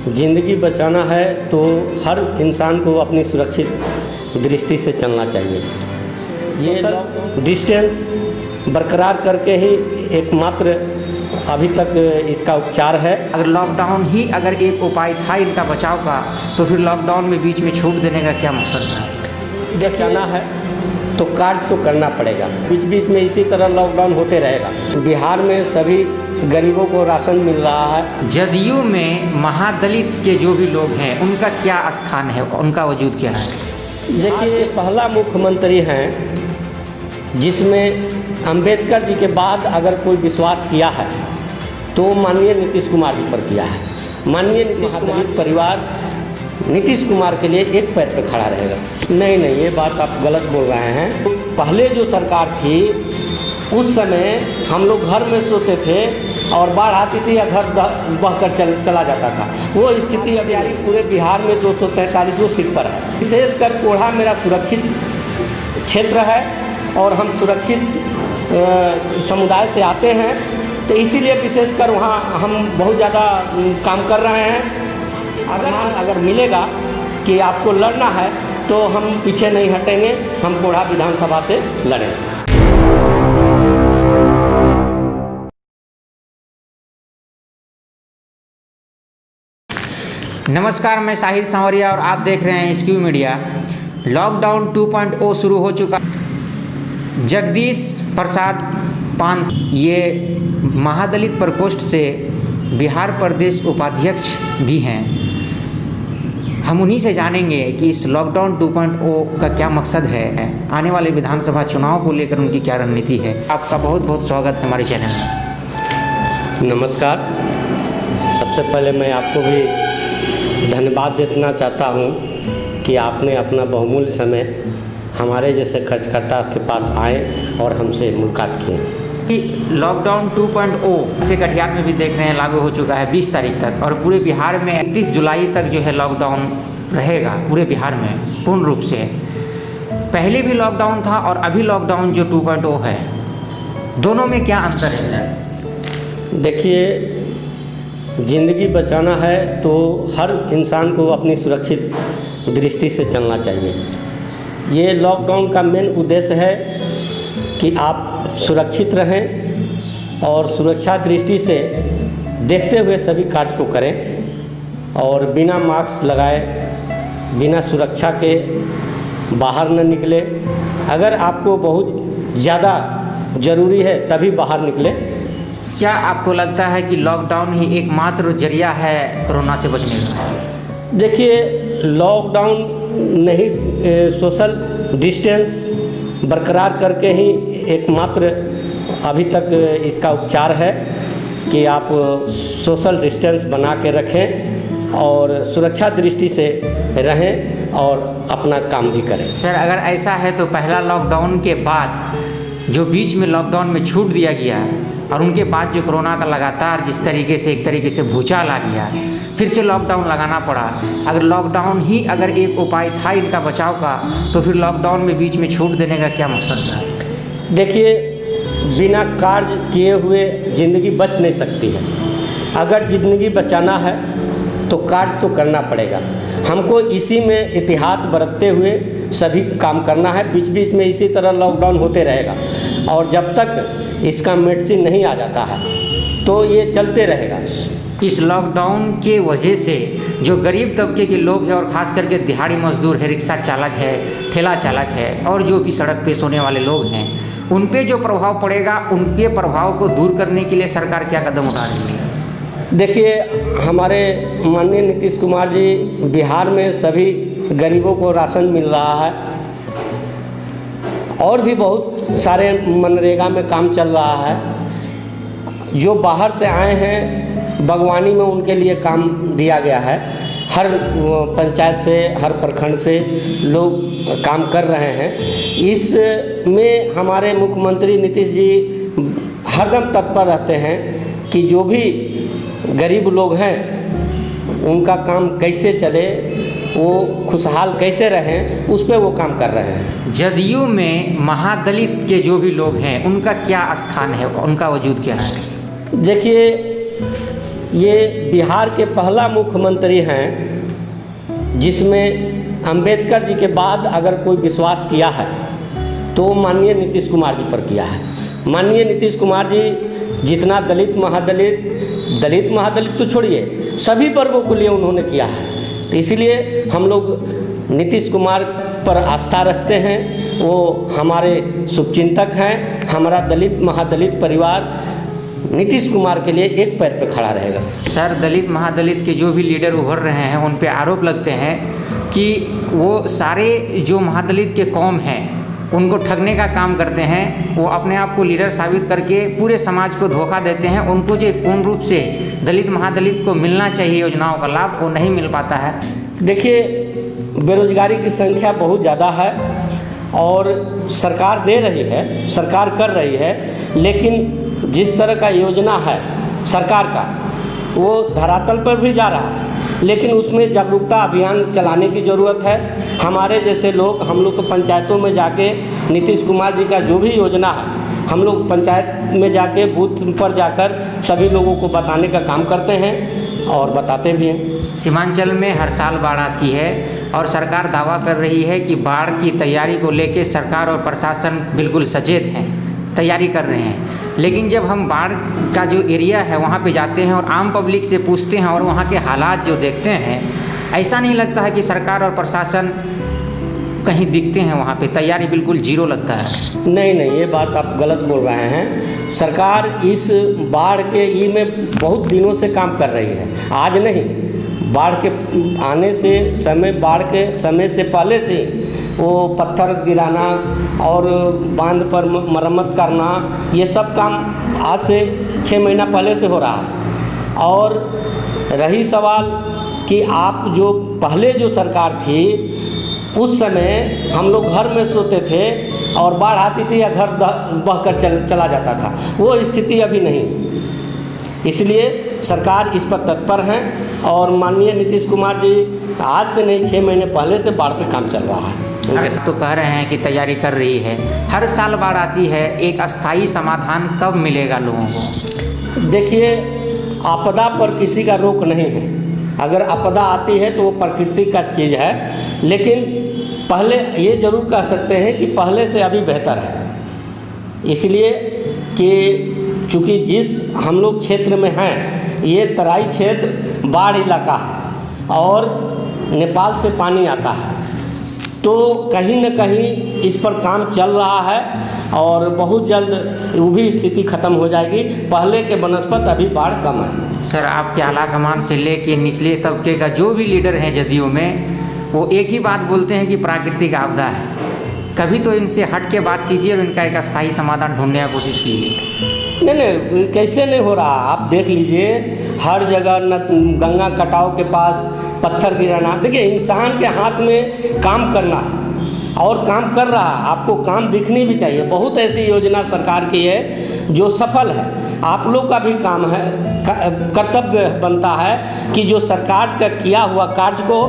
ज़िंदगी बचाना है तो हर इंसान को अपनी सुरक्षित दृष्टि से चलना चाहिए। ये डिस्टेंस बरकरार करके ही एकमात्र अभी तक इसका उपचार है। अगर लॉकडाउन ही अगर एक उपाय था इनका बचाव का, तो फिर लॉकडाउन में बीच में छूट देने का क्या मकसद था? देखना है तो कार्य तो करना पड़ेगा, बीच बीच में इसी तरह लॉकडाउन होते रहेगा। बिहार में सभी गरीबों को राशन मिल रहा है। जदयू में महादलित के जो भी लोग हैं उनका क्या स्थान है, उनका वजूद क्या है? देखिए, पहला मुख्यमंत्री हैं जिसमें अंबेडकर जी के बाद अगर कोई विश्वास किया है तो माननीय नीतीश कुमार जी पर किया है। माननीय नीतीश कुमार परिवार नीतीश कुमार के लिए एक पैर पर खड़ा रहेगा। नहीं, ये बात आप गलत बोल रहे हैं। पहले जो सरकार थी उस समय हम लोग घर में सोते थे और बाढ़ आती थी या घर बहकर चला जाता था। वो स्थिति अभी पूरे बिहार में 243 सीट पर है। विशेषकर कोढ़ा मेरा सुरक्षित क्षेत्र है और हम सुरक्षित समुदाय से आते हैं, तो इसीलिए विशेषकर वहाँ हम बहुत ज़्यादा काम कर रहे हैं। अगर मिलेगा कि आपको लड़ना है तो हम पीछे नहीं हटेंगे, हम कोढ़ा विधानसभा से लड़ेंगे। नमस्कार, मैं साहिल सांवरिया और आप देख रहे हैं स्क्यू मीडिया। लॉकडाउन 2.0 शुरू हो चुका। जगदीश प्रसाद पान ये महादलित प्रकोष्ठ से बिहार प्रदेश उपाध्यक्ष भी हैं। हम उन्हीं से जानेंगे कि इस लॉकडाउन 2.0 का क्या मकसद है, आने वाले विधानसभा चुनाव को लेकर उनकी क्या रणनीति है। आपका बहुत बहुत स्वागत है हमारे चैनल में। नमस्कार। सबसे पहले मैं आपको भी धन्यवाद देना चाहता हूं कि आपने अपना बहुमूल्य समय हमारे जैसे खर्चकर्ता के पास आए और हमसे मुलाकात किए। लॉकडाउन 2.0 से कटिहार में भी देख रहे हैं लागू हो चुका है 20 तारीख तक, और पूरे बिहार में 31 जुलाई तक जो है लॉकडाउन रहेगा पूरे बिहार में पूर्ण रूप से। पहले भी लॉकडाउन था और अभी लॉकडाउन जो 2.0 है, दोनों में क्या अंतर है सर? देखिए, ज़िंदगी बचाना है तो हर इंसान को अपनी सुरक्षित दृष्टि से चलना चाहिए। ये लॉकडाउन का मेन उद्देश्य है कि आप सुरक्षित रहें और सुरक्षा दृष्टि से देखते हुए सभी कार्य को करें और बिना मास्क लगाए, बिना सुरक्षा के बाहर न निकले। अगर आपको बहुत ज़्यादा ज़रूरी है तभी बाहर निकले। क्या आपको लगता है कि लॉकडाउन ही एकमात्र जरिया है कोरोना से बचने का? देखिए, लॉकडाउन नहीं, सोशल डिस्टेंस बरकरार करके ही एकमात्र अभी तक इसका उपचार है कि आप सोशल डिस्टेंस बना के रखें और सुरक्षा दृष्टि से रहें और अपना काम भी करें। सर, अगर ऐसा है तो पहला लॉकडाउन के बाद जो बीच में लॉकडाउन में छूट दिया गया है और उनके बाद जो कोरोना का लगातार जिस तरीके से एक तरीके से भूचाल आ गया, फिर से लॉकडाउन लगाना पड़ा। अगर लॉकडाउन ही अगर एक उपाय था इनका बचाव का, तो फिर लॉकडाउन में बीच में छूट देने का क्या मकसद था? देखिए, बिना कार्य किए हुए ज़िंदगी बच नहीं सकती है। अगर ज़िंदगी बचाना है तो कार्य तो करना पड़ेगा। हमको इसी में एहतियात बरतते हुए सभी काम करना है। बीच बीच में इसी तरह लॉकडाउन होते रहेगा और जब तक इसका मेडिसिन नहीं आ जाता है तो ये चलते रहेगा। इस लॉकडाउन के वजह से जो गरीब तबके के लोग हैं और ख़ास करके दिहाड़ी मजदूर है, रिक्शा चालक है, ठेला चालक है और जो भी सड़क पे सोने वाले लोग हैं, उन पे जो प्रभाव पड़ेगा, उनके प्रभाव को दूर करने के लिए सरकार क्या कदम उठा रही है? देखिए, हमारे माननीय नीतीश कुमार जी बिहार में सभी गरीबों को राशन मिल रहा है और भी बहुत सारे मनरेगा में काम चल रहा है। जो बाहर से आए हैं बागवानी में उनके लिए काम दिया गया है। हर पंचायत से, हर प्रखंड से लोग काम कर रहे हैं। इसमें हमारे मुख्यमंत्री नीतीश जी हरदम तत्पर रहते हैं कि जो भी गरीब लोग हैं उनका काम कैसे चले, वो खुशहाल कैसे रहें, उस पर वो काम कर रहे हैं। जदयू में महादलित के जो भी लोग हैं उनका क्या स्थान है, उनका वजूद क्या है? देखिए, ये बिहार के पहला मुख्यमंत्री हैं जिसमें अंबेडकर जी के बाद अगर कोई विश्वास किया है तो माननीय नीतीश कुमार जी पर किया है। माननीय नीतीश कुमार जी जितना दलित महादलित तो छोड़िए, सभी वर्गों के लिए उन्होंने किया है। तो इसीलिए हम लोग नीतीश कुमार पर आस्था रखते हैं। वो हमारे शुभचिंतक हैं। हमारा दलित महादलित परिवार नीतीश कुमार के लिए एक पैर पर खड़ा रहेगा। सर, दलित महादलित के जो भी लीडर उभर रहे हैं उन पे आरोप लगते हैं कि वो सारे जो महादलित के कौम हैं उनको ठगने का काम करते हैं। वो अपने आप को लीडर साबित करके पूरे समाज को धोखा देते हैं। उनको जो पूर्ण रूप से दलित महादलित को मिलना चाहिए योजनाओं का लाभ, वो नहीं मिल पाता है। देखिए, बेरोजगारी की संख्या बहुत ज़्यादा है और सरकार दे रही है, सरकार कर रही है, लेकिन जिस तरह का योजना है सरकार का वो धरातल पर भी जा रहा है, लेकिन उसमें जागरूकता अभियान चलाने की ज़रूरत है। हमारे जैसे लोग, हम लोग तो पंचायतों में जाके नीतीश कुमार जी का जो भी योजना है हम लोग पंचायत में जाके बूथ पर जाकर सभी लोगों को बताने का काम करते हैं और बताते भी हैं। सीमांचल में हर साल बाढ़ आती है और सरकार दावा कर रही है कि बाढ़ की तैयारी को लेकर सरकार और प्रशासन बिल्कुल सचेत हैं, तैयारी कर रहे हैं। लेकिन जब हम बाढ़ का जो एरिया है वहाँ पे जाते हैं और आम पब्लिक से पूछते हैं और वहाँ के हालात जो देखते हैं, ऐसा नहीं लगता है कि सरकार और प्रशासन कहीं दिखते हैं। वहाँ पे तैयारी बिल्कुल जीरो लगता है। नहीं, ये बात आप गलत बोल रहे हैं। सरकार इस बाढ़ के ई में बहुत दिनों से काम कर रही है, आज नहीं। बाढ़ के आने से बाढ़ के समय से पहले से वो पत्थर गिराना और बांध पर मरम्मत करना, ये सब काम आज से 6 महीना पहले से हो रहा है। और रही सवाल कि आप जो पहले जो सरकार थी उस समय हम लोग घर में सोते थे और बाढ़ आती थी या घर बहकर चला जाता था, वो स्थिति अभी नहीं। इसलिए सरकार इस पर तत्पर है और माननीय नीतीश कुमार जी आज से नहीं 6 महीने पहले से बाढ़ पे काम चल रहा है। तो कह रहे हैं कि तैयारी कर रही है, हर साल बाढ़ आती है, एक अस्थायी समाधान कब मिलेगा लोगों को? देखिए, आपदा पर किसी का रोक नहीं है। अगर आपदा आती है तो वो प्रकृति का चीज़ है, लेकिन पहले ये ज़रूर कह सकते हैं कि पहले से अभी बेहतर है। इसलिए कि चूँकि जिस हम लोग क्षेत्र में हैं, ये तराई क्षेत्र बाढ़ इलाका है और नेपाल से पानी आता है, तो कहीं न कहीं इस पर काम चल रहा है और बहुत जल्द वो भी स्थिति ख़त्म हो जाएगी। पहले के बनस्पत अभी बाढ़ कम है। सर, आपके आला कमान से लेके निचले तबके का जो भी लीडर हैं जदयू में, वो एक ही बात बोलते हैं कि प्राकृतिक आपदा है। कभी तो इनसे हट के बात कीजिए और इनका एक अस्थायी समाधान ढूंढने की कोशिश कीजिए। नहीं, कैसे नहीं हो रहा। आप देख लीजिए, हर जगह गंगा कटाव के पास पत्थर गिराना। देखिए, इंसान के हाथ में काम करना और काम कर रहा, आपको काम दिखनी भी चाहिए। बहुत ऐसी योजना सरकार की है जो सफल है। आप लोग का भी काम है, कर्तव्य बनता है कि जो सरकार का किया हुआ कार्य को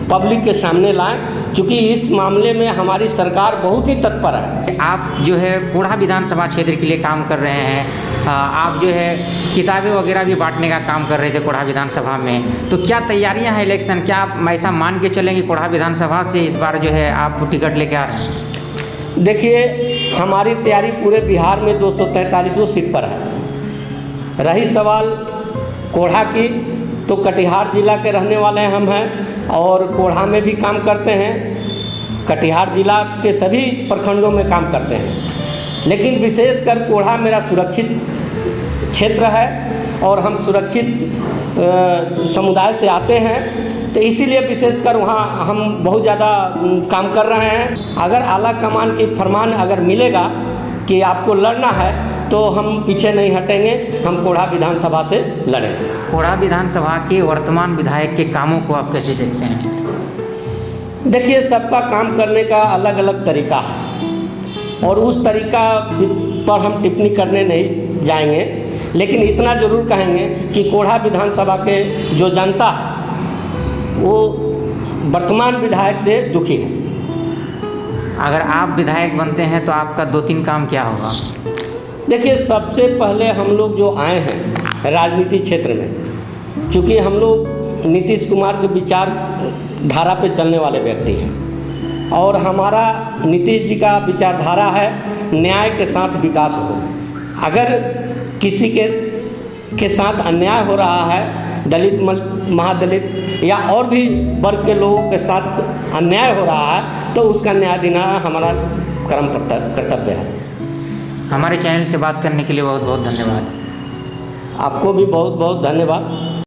पब्लिक के सामने लाएं, क्योंकि इस मामले में हमारी सरकार बहुत ही तत्पर है। आप जो है कोढ़ा विधानसभा क्षेत्र के लिए काम कर रहे हैं, आप जो है किताबें वगैरह भी बांटने का काम कर रहे थे कोढ़ा विधानसभा में, तो क्या तैयारियां हैं इलेक्शन? क्या आप ऐसा मान के चलेंगे कोढ़ा विधानसभा से इस बार जो है आप टिकट लेके आ रहे हैं? देखिए, हमारी तैयारी पूरे बिहार में 243 सीट पर है। रही सवाल कोढ़ा की, तो कटिहार जिला के रहने वाले हम हैं और कोढ़ा में भी काम करते हैं। कटिहार जिला के सभी प्रखंडों में काम करते हैं, लेकिन विशेषकर कोढ़ा मेरा सुरक्षित क्षेत्र है और हम सुरक्षित समुदाय से आते हैं, तो इसीलिए विशेषकर वहाँ हम बहुत ज़्यादा काम कर रहे हैं। अगर आला कमान की फरमान अगर मिलेगा कि आपको लड़ना है तो हम पीछे नहीं हटेंगे, हम कोढ़ा विधानसभा से लड़ेंगे। कोढ़ा विधानसभा के वर्तमान विधायक के कामों को आप कैसे देखते हैं? देखिए, सबका काम करने का अलग अलग तरीका है और उस तरीका पर हम टिप्पणी करने नहीं जाएंगे, लेकिन इतना ज़रूर कहेंगे कि कोढ़ा विधानसभा के जो जनता है वो वर्तमान विधायक से दुखी है। अगर आप विधायक बनते हैं तो आपका 2-3 काम क्या होगा? देखिए, सबसे पहले हम लोग जो आए हैं राजनीति क्षेत्र में, चूँकि हम लोग नीतीश कुमार के विचार धारा पे चलने वाले व्यक्ति हैं और हमारा नीतीश जी का विचारधारा है न्याय के साथ विकास हो। अगर किसी के साथ अन्याय हो रहा है, दलित महादलित या और भी वर्ग के लोगों के साथ अन्याय हो रहा है, तो उसका न्याय देना हमारा कर्तव्य है। हमारे चैनल से बात करने के लिए बहुत बहुत धन्यवाद। आपको भी बहुत बहुत धन्यवाद।